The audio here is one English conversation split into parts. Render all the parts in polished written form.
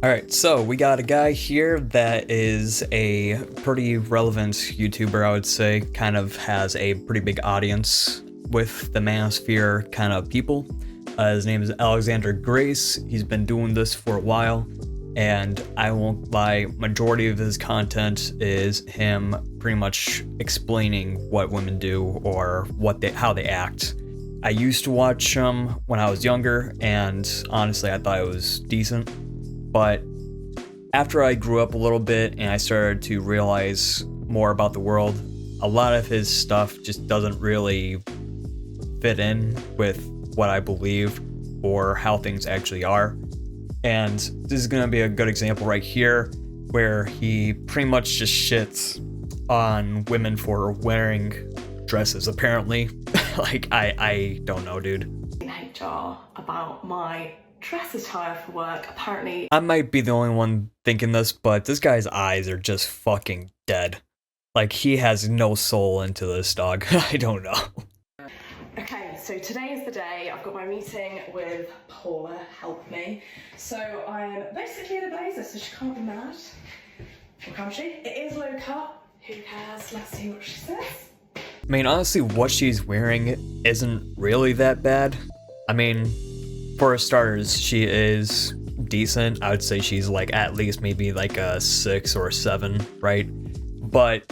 Alright, so we got a guy here that is a pretty relevant YouTuber, I would say. Kind of has a pretty big audience with the manosphere kind of people. His name is Alexander Grace. He's been doing this for a while, and I won't lie, majority of his content is him pretty much explaining what women do or how they act. I used to watch him when I was younger, and honestly I thought it was decent. But after I grew up a little bit and I started to realize more about the world, a lot of his stuff just doesn't really fit in with what I believe or how things actually are. And this is going to be a good example right here where he pretty much just shits on women for wearing dresses, apparently. Like, I don't know, dude. In HR about my dress attire for work. Apparently I might be the only one thinking this, but this guy's eyes are just fucking dead. Like, he has no soul into this, dog. I don't know. Okay, so today is the day. I've got my meeting with Paula, help me. So I'm basically in a blazer, so she can't be mad. Or can she? It is low cut. Who cares? Let's see what she says. I mean, honestly, what she's wearing isn't really that bad. I mean, for starters, she is decent. I would say she's like at least maybe like a 6 or a 7, right? But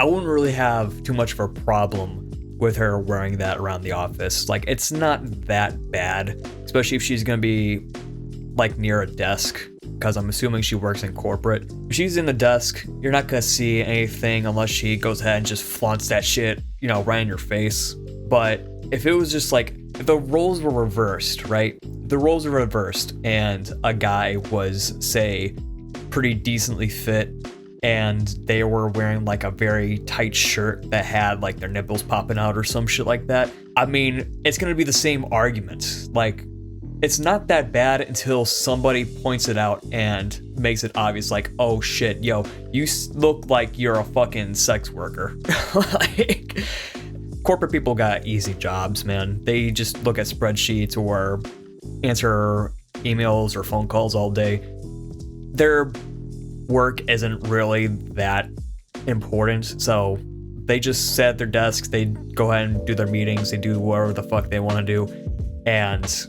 I wouldn't really have too much of a problem with her wearing that around the office. Like, it's not that bad, especially if she's gonna be like near a desk, because I'm assuming she works in corporate. If she's in the desk, you're not gonna see anything unless she goes ahead and just flaunts that shit, you know, right in your face. But if it was just like, if the roles were reversed, right? The roles are reversed and a guy was, say, pretty decently fit and they were wearing like a very tight shirt that had like their nipples popping out or some shit like that. I mean, it's gonna be the same argument. Like, it's not that bad until somebody points it out and makes it obvious, like, oh shit, yo, you look like you're a fucking sex worker. Like, corporate people got easy jobs, man. They just look at spreadsheets or answer emails or phone calls all day. Their work isn't really that important, so they just sit at their desks, they go ahead and do their meetings, they do whatever the fuck they want to do, and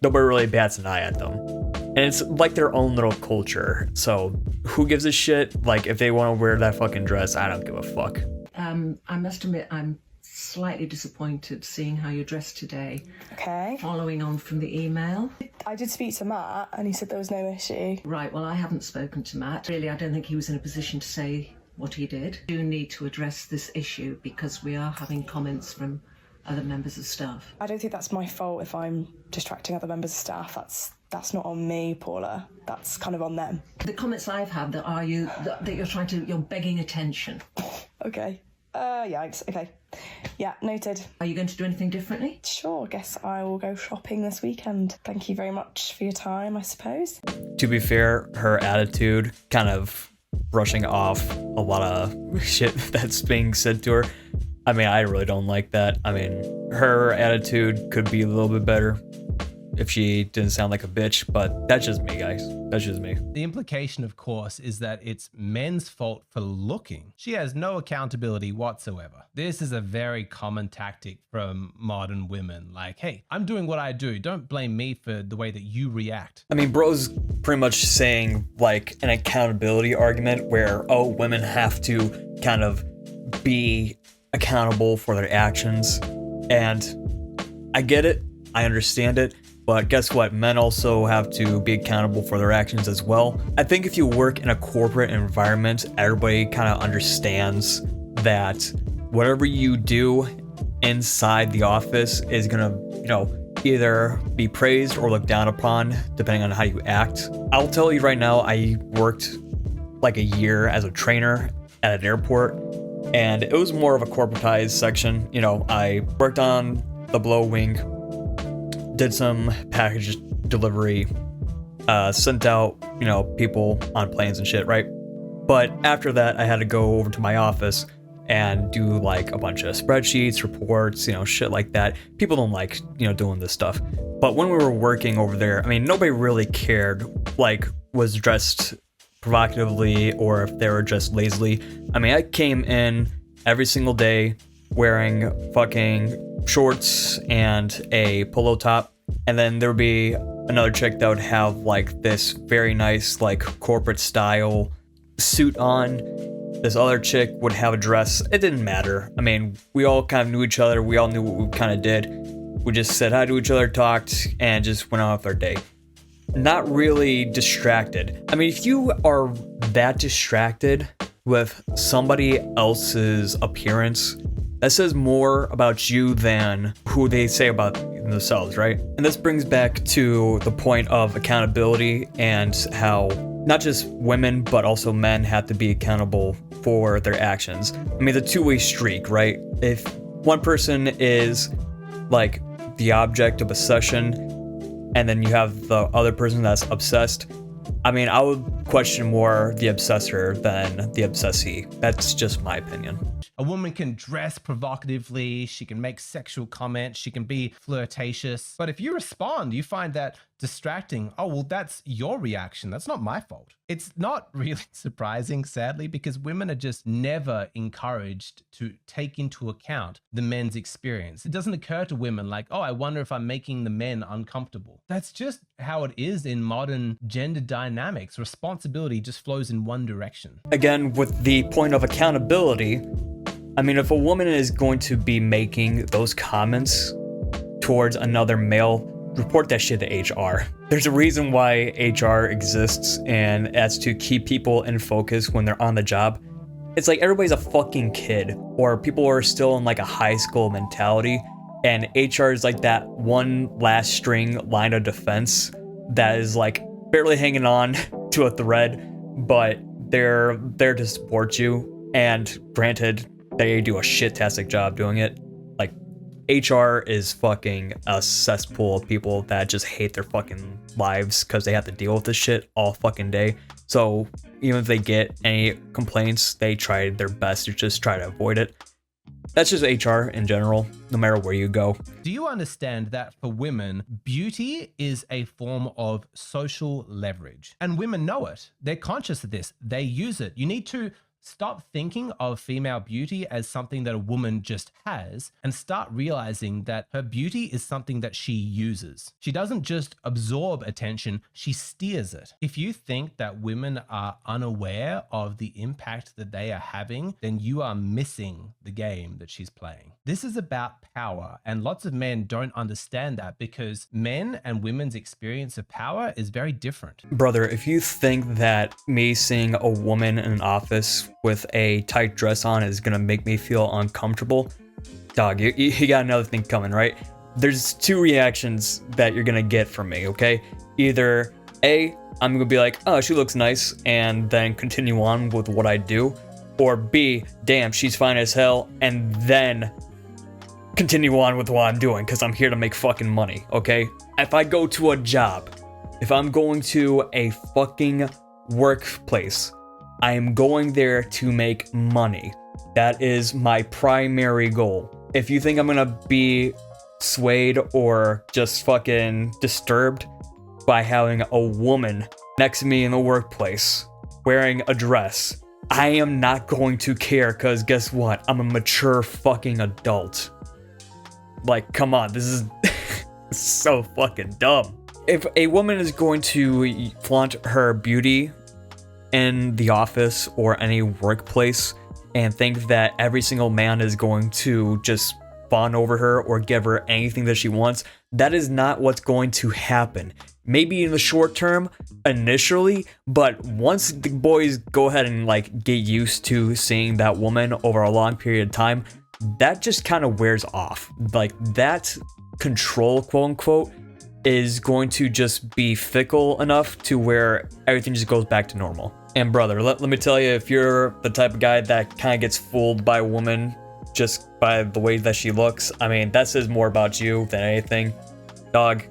nobody really bats an eye at them. And it's like their own little culture, so who gives a shit? Like, if they want to wear that fucking dress, I don't give a fuck. I must admit, I'm slightly disappointed seeing how you're dressed today. Okay. Following on from the email. I did speak to Matt and he said there was no issue. Right, well, I haven't spoken to Matt. Really, I don't think he was in a position to say what he did. We do need to address this issue because we are having comments from other members of staff. I don't think that's my fault if I'm distracting other members of staff. That's not on me, Paula. That's kind of on them. The comments I've had that you're begging attention. Okay. Yikes. Okay. Yeah, noted. Are you going to do anything differently? Sure, guess I will go shopping this weekend. Thank you very much for your time, I suppose. To be fair, her attitude, kind of brushing off a lot of shit that's being said to her, I mean, I really don't like that. I mean, her attitude could be a little bit better if she didn't sound like a bitch, but that's just me, guys. That's just me. The implication, of course, is that it's men's fault for looking. She has no accountability whatsoever. This is a very common tactic from modern women. Like, hey, I'm doing what I do. Don't blame me for the way that you react. I mean, bro's pretty much saying like an accountability argument where, oh, women have to kind of be accountable for their actions. And I get it. I understand it. But guess what? Men also have to be accountable for their actions as well. I think if you work in a corporate environment, everybody kind of understands that whatever you do inside the office is gonna, you know, either be praised or looked down upon, depending on how you act. I'll tell you right now, I worked like a year as a trainer at an airport, and it was more of a corporatized section. You know, I worked on the below wing, did some package delivery, sent out, you know, people on planes and shit, right? But after that, I had to go over to my office and do like a bunch of spreadsheets, reports, shit like that. People don't like, doing this stuff. But when we were working over there, I mean, nobody really cared, like, was dressed provocatively or if they were dressed lazily. I mean, I came in every single day wearing fucking shorts and a polo top, and then there would be another chick that would have like this very nice like corporate style suit on. This other chick would have a dress. It didn't matter. I mean, we all kind of knew each other. We all knew what we kind of did. We just said hi to each other, talked, and just went on with our day. Not really distracted. I mean, if you are that distracted with somebody else's appearance, that says more about you than who they say about themselves, right? And this brings back to the point of accountability and how not just women, but also men have to be accountable for their actions. I mean, the two-way streak, right? If one person is like the object of obsession, and then you have the other person that's obsessed, I mean, I would question more the obsessor than the obsessee. That's just my opinion. A woman can dress provocatively, she can make sexual comments, she can be flirtatious. But if you respond, you find that distracting. Oh, well, that's your reaction. That's not my fault. It's not really surprising, sadly, because women are just never encouraged to take into account the men's experience. It doesn't occur to women like, oh, I wonder if I'm making the men uncomfortable. That's just how it is in modern gender dynamics. Responsibility just flows in one direction. Again, with the point of accountability, I mean, if a woman is going to be making those comments towards another male, report that shit to HR. There's a reason why HR exists, and that's to keep people in focus when they're on the job. It's like everybody's a fucking kid, or people are still in like a high school mentality, and HR is like that one last string line of defense that is like barely hanging on to a thread, but they're there to support you. And granted, they do a shit-tastic job doing it. Like, HR is fucking a cesspool of people that just hate their fucking lives because they have to deal with this shit all fucking day. So even if they get any complaints, they try their best to just try to avoid it. That's just HR in general, no matter where you go. Do you understand that for women, beauty is a form of social leverage? And women know it. They're conscious of this. They use it. You need to stop thinking of female beauty as something that a woman just has and start realizing that her beauty is something that she uses. She doesn't just absorb attention, she steers it. If you think that women are unaware of the impact that they are having, then you are missing the game that she's playing. This is about power, and lots of men don't understand that because men and women's experience of power is very different. Brother, if you think that me seeing a woman in an office with a tight dress on is gonna make me feel uncomfortable, dog, you got another thing coming, right? There's two reactions that you're gonna get from me, okay? Either A, I'm gonna be like, oh, she looks nice, and then continue on with what I do, or B, damn, she's fine as hell, and then continue on with what I'm doing, because I'm here to make fucking money, okay? If I go to a job, if I'm going to a fucking workplace, I am going there to make money. That is my primary goal. If you think I'm gonna be swayed or just fucking disturbed by having a woman next to me in the workplace wearing a dress, I am not going to care, because guess what? I'm a mature fucking adult. Like, come on, this is so fucking dumb. If a woman is going to flaunt her beauty in the office or any workplace and think that every single man is going to just fawn over her or give her anything that she wants, that is not what's going to happen. Maybe in the short term, initially, but once the boys go ahead and like get used to seeing that woman over a long period of time, that just kind of wears off. Like, that control, quote unquote, is going to just be fickle enough to where everything just goes back to normal. And brother, let me tell you, if you're the type of guy that kind of gets fooled by a woman just by the way that she looks, I mean, that says more about you than anything. Dog,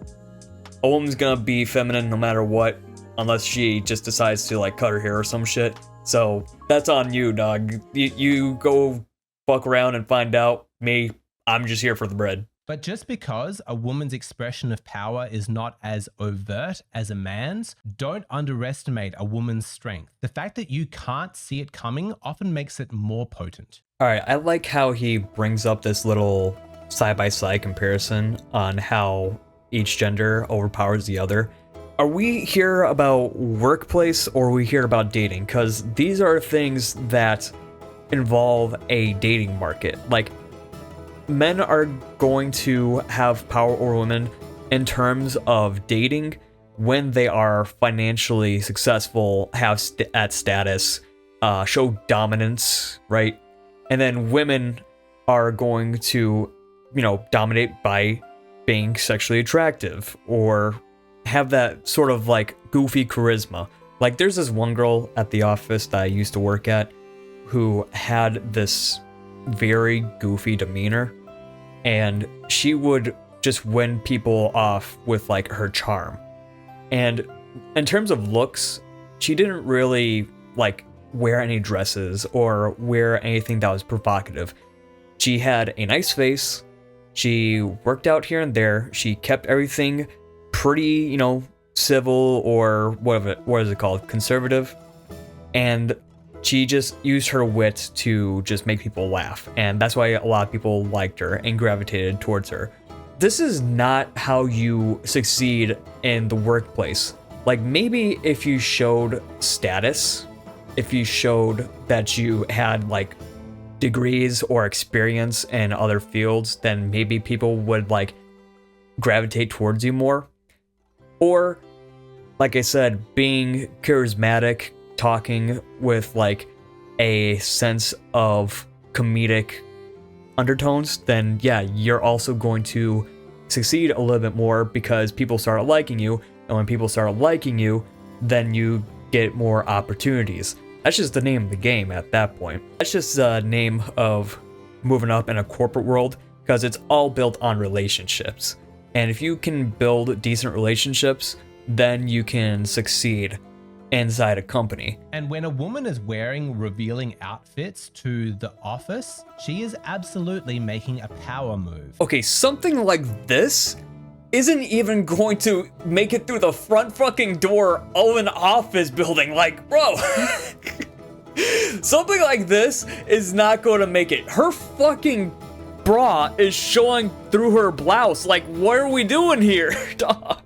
a woman's gonna be feminine no matter what, unless she just decides to like cut her hair or some shit. So that's on you, dog. You go fuck around and find out. Me, I'm just here for the bread. But just because a woman's expression of power is not as overt as a man's, don't underestimate a woman's strength. The fact that you can't see it coming often makes it more potent. All right, I like how he brings up this little side-by-side comparison on how each gender overpowers the other. Are we here about workplace or are we here about dating? Because these are things that involve a dating market. Like, men are going to have power over women in terms of dating when they are financially successful, have status, show dominance, right? And then women are going to, dominate by being sexually attractive or have that sort of like goofy charisma. Like, there's this one girl at the office that I used to work at who had this very goofy demeanor, and she would just win people off with like her charm. And in terms of looks, she didn't really like wear any dresses or wear anything that was provocative. She had a nice face. She worked out here and there. She kept everything pretty, civil, or what is it called? Conservative. And she just used her wit to just make people laugh. And that's why a lot of people liked her and gravitated towards her. This is not how you succeed in the workplace. Like, maybe if you showed status, if you showed that you had like degrees or experience in other fields, then maybe people would like gravitate towards you more. Or, like I said, being charismatic, talking with like a sense of comedic undertones, then yeah, you're also going to succeed a little bit more because people start liking you. And when people start liking you, then you get more opportunities. That's just the name of the game at that point. That's just the name of moving up in a corporate world, because it's all built on relationships. And if you can build decent relationships, then you can succeed inside a company. And when a woman is wearing revealing outfits to the office, she is absolutely making a power move. Okay, something like this isn't even going to make it through the front fucking door of an office building. Like, bro, something like this is not going to make it. Her fucking bra is showing through her blouse. Like, what are we doing here, dog?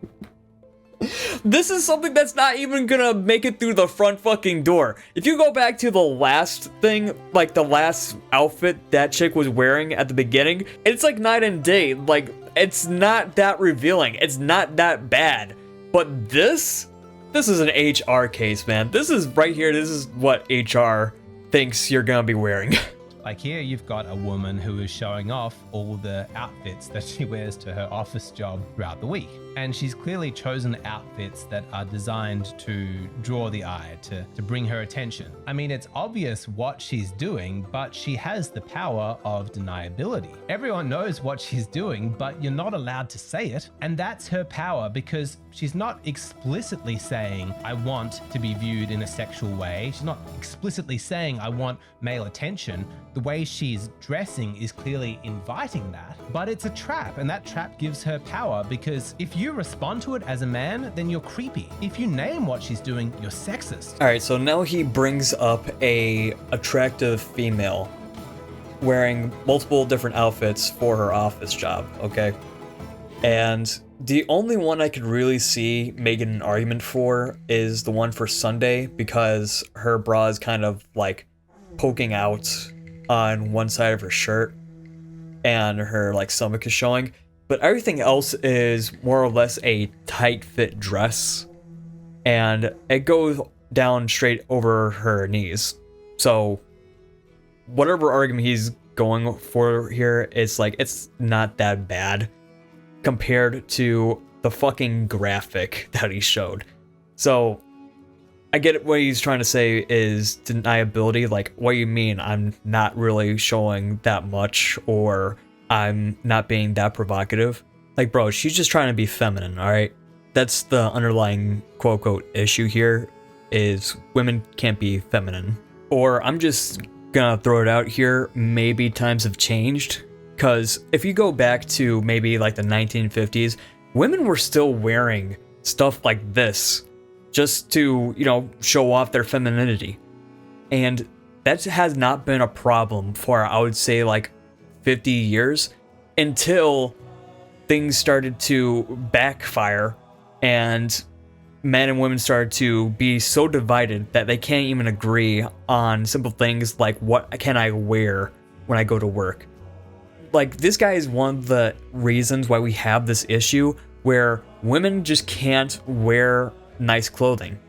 This is something that's not even gonna make it through the front fucking door. If you go back to the last thing, like the last outfit that chick was wearing at the beginning, it's like night and day. Like, it's not that revealing. It's not that bad. But this is an HR case, man. This is right here. This is what HR thinks you're gonna be wearing. Like, here you've got a woman who is showing off all the outfits that she wears to her office job throughout the week. And she's clearly chosen outfits that are designed to draw the eye, to bring her attention. I mean, it's obvious what she's doing, but she has the power of deniability. Everyone knows what she's doing, but you're not allowed to say it. And that's her power, because she's not explicitly saying, I want to be viewed in a sexual way. She's not explicitly saying, I want male attention. The way she's dressing is clearly inviting that, but it's a trap, and that trap gives her power, because if you respond to it as a man, then you're creepy. If you name what she's doing, you're sexist. All right, so now he brings up a attractive female wearing multiple different outfits for her office job, okay? And the only one I could really see making an argument for is the one for Sunday, because her bra is kind of like poking out on one side of her shirt and her like stomach is showing, but everything else is more or less a tight fit dress, and it goes down straight over her knees. So whatever argument he's going for here, it's like, it's not that bad compared to the fucking graphic that he showed. So I get what he's trying to say is deniability. Like, what do you mean I'm not really showing that much, or I'm not being that provocative? Like, bro, she's just trying to be feminine, all right? That's the underlying quote-unquote issue here, is women can't be feminine. Or I'm just gonna throw it out here, maybe times have changed. Because if you go back to maybe like the 1950s, women were still wearing stuff like this just to, you know, show off their femininity. And that has not been a problem for, I would say, like 50 years until things started to backfire and men and women started to be so divided that they can't even agree on simple things like what can I wear when I go to work. Like, this guy is one of the reasons why we have this issue where women just can't wear nice clothing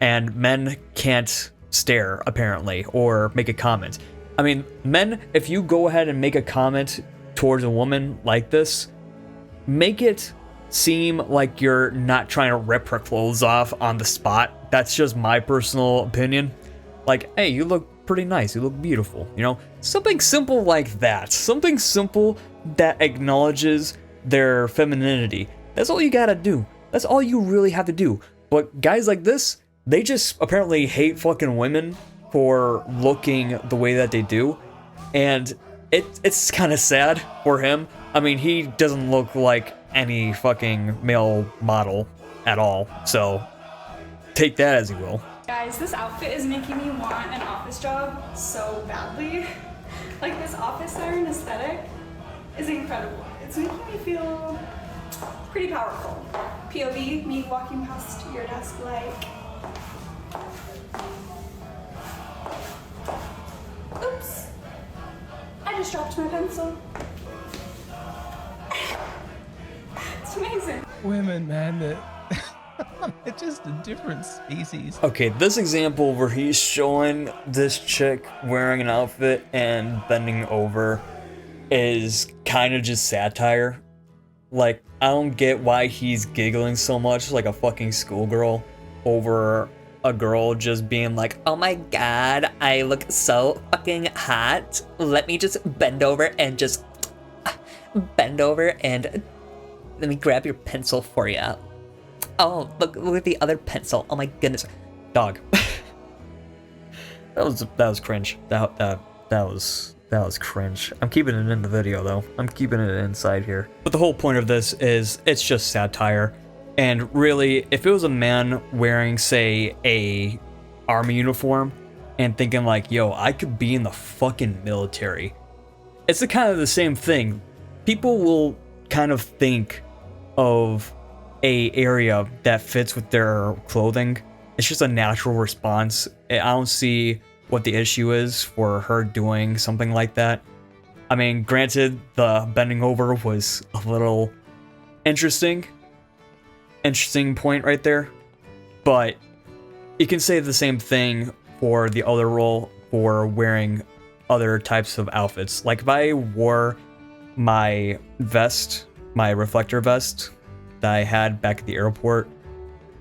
and men can't stare, apparently, or make a comment. I mean, men, if you go ahead and make a comment towards a woman like this, make it seem like you're not trying to rip her clothes off on the spot. That's just my personal opinion. Like, hey, you look pretty nice, you look beautiful, you know? Something simple like that. Something simple that acknowledges their femininity. That's all you gotta do. That's all you really have to do. But guys like this, they just apparently hate fucking women for looking the way that they do. And it's kind of sad for him. I mean, he doesn't look like any fucking male model at all. So take that as you will. Guys, this outfit is making me want an office job so badly. Like, this office siren aesthetic is incredible. It's making me feel pretty powerful. POV, me walking past your desk like... Oops. I just dropped my pencil. It's amazing. Women, man, they're just a different species. Okay, this example where he's showing this chick wearing an outfit and bending over is kind of just satire. Like, I don't get why he's giggling so much like a fucking schoolgirl over a girl just being like, oh my god, I look so fucking hot. Let me just bend over and let me grab your pencil for you. Oh, look at the other pencil. Oh my goodness. Dog. that was cringe. That was cringe. I'm keeping it in the video though. I'm keeping it inside here. But the whole point of this is it's just satire. And really, if it was a man wearing, say, a army uniform and thinking like, yo, I could be in the fucking military, it's the kind of the same thing. People will kind of think of a area that fits with their clothing. It's just a natural response. I don't see what the issue is for her doing something like that. I mean, granted, the bending over was a little interesting point right there, but you can say the same thing for the other role for wearing other types of outfits. Like if I wore my vest, my reflector vest that I had back at the airport,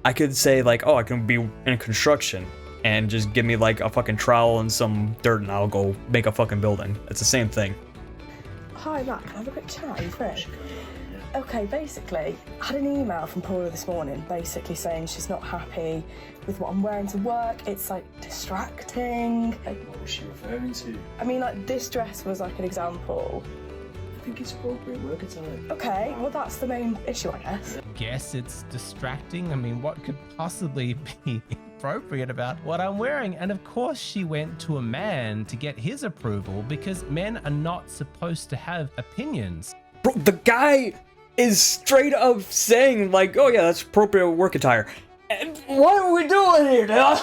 I could say like, oh, I can be in construction and just give me like a fucking trowel and some dirt and I'll go make a fucking building. It's the same thing. Hi Matt, can I have a quick chat? Are you free? Okay, basically, I had an email from Paula this morning basically saying she's not happy with what I'm wearing to work. It's like distracting. What was she referring to? I mean, like this dress was like an example. I think it's appropriate work attire. Okay, well that's the main issue, I guess. Guess it's distracting. I mean, what could possibly be appropriate about what I'm wearing? And of course she went to a man to get his approval because men are not supposed to have opinions. Bro, the guy is straight up saying like, oh yeah, that's appropriate work attire. And what are we doing here, dog?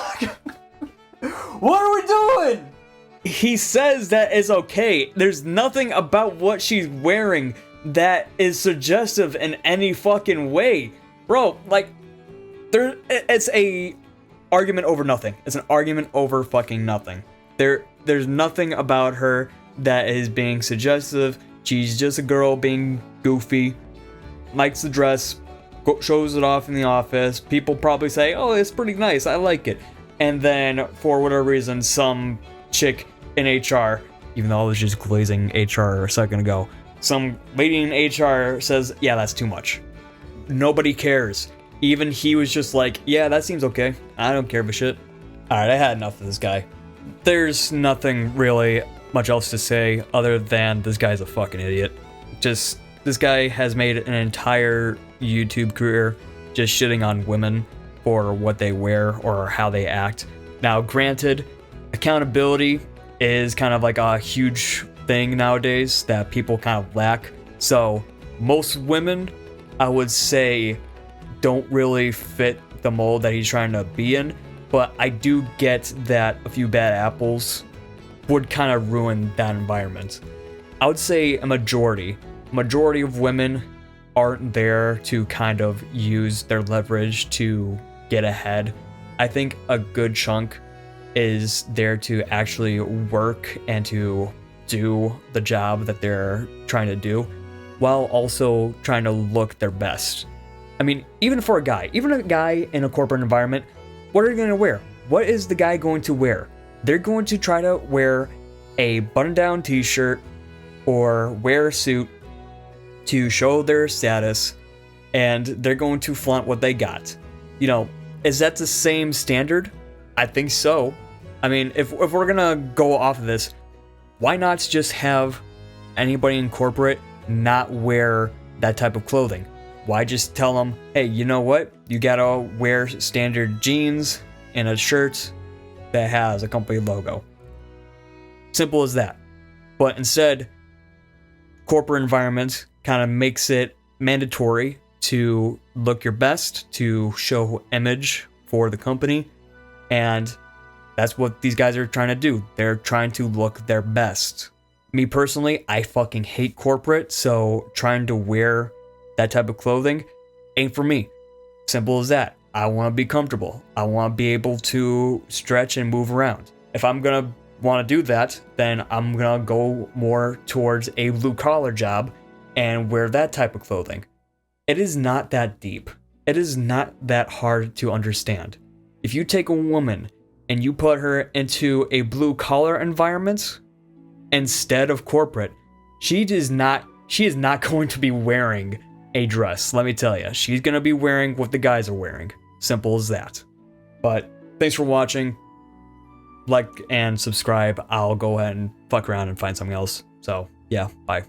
What are we doing? He says that is okay. There's nothing about what she's wearing that is suggestive in any fucking way. Bro, like, it's a argument over nothing. It's an argument over fucking nothing. There's nothing about her that is being suggestive. She's just a girl being goofy, likes the dress, shows it off in the office. People probably say, oh, it's pretty nice, I like it. And then, for whatever reason, some chick in HR, even though I was just glazing HR a second ago, some lady in HR says, yeah, that's too much. Nobody cares. Even he was just like, yeah, that seems okay. I don't care for shit. Alright, I had enough of this guy. There's nothing really much else to say other than this guy's a fucking idiot. Just, this guy has made an entire YouTube career just shitting on women for what they wear or how they act. Now, granted, accountability is kind of like a huge thing nowadays that people kind of lack. So, most women, I would say, don't really fit the mold that he's trying to be in. But I do get that a few bad apples would kind of ruin that environment. I would say a majority of women aren't there to kind of use their leverage to get ahead. I think a good chunk is there to actually work and to do the job that they're trying to do while also trying to look their best. I mean, even a guy in a corporate environment, what are you going to wear? What is the guy going to wear? They're going to try to wear a button-down t-shirt or wear a suit to show their status, and they're going to flaunt what they got. You know, is that the same standard? I think so. I mean, if we're gonna go off of this, why not just have anybody in corporate not wear that type of clothing? Why just tell them, hey, you know what? You gotta wear standard jeans and a shirt that has a company logo. Simple as that. But instead, corporate environment kind of makes it mandatory to look your best, to show image for the company, and that's what these guys are trying to do. They're trying to look their best. Me personally, I fucking hate corporate, so trying to wear that type of clothing ain't for me. Simple as that. I want to be comfortable. I want to be able to stretch and move around. If I'm gonna want to do that, then I'm gonna go more towards a blue collar job and wear that type of clothing. It is not that deep. It is not that hard to understand. If you take a woman and you put her into a blue collar environment instead of corporate, she is not going to be wearing a dress. Let me tell you, she's going to be wearing what the guys are wearing. Simple as that. But thanks for watching. Like and subscribe. I'll go ahead and fuck around and find something else. So yeah, bye.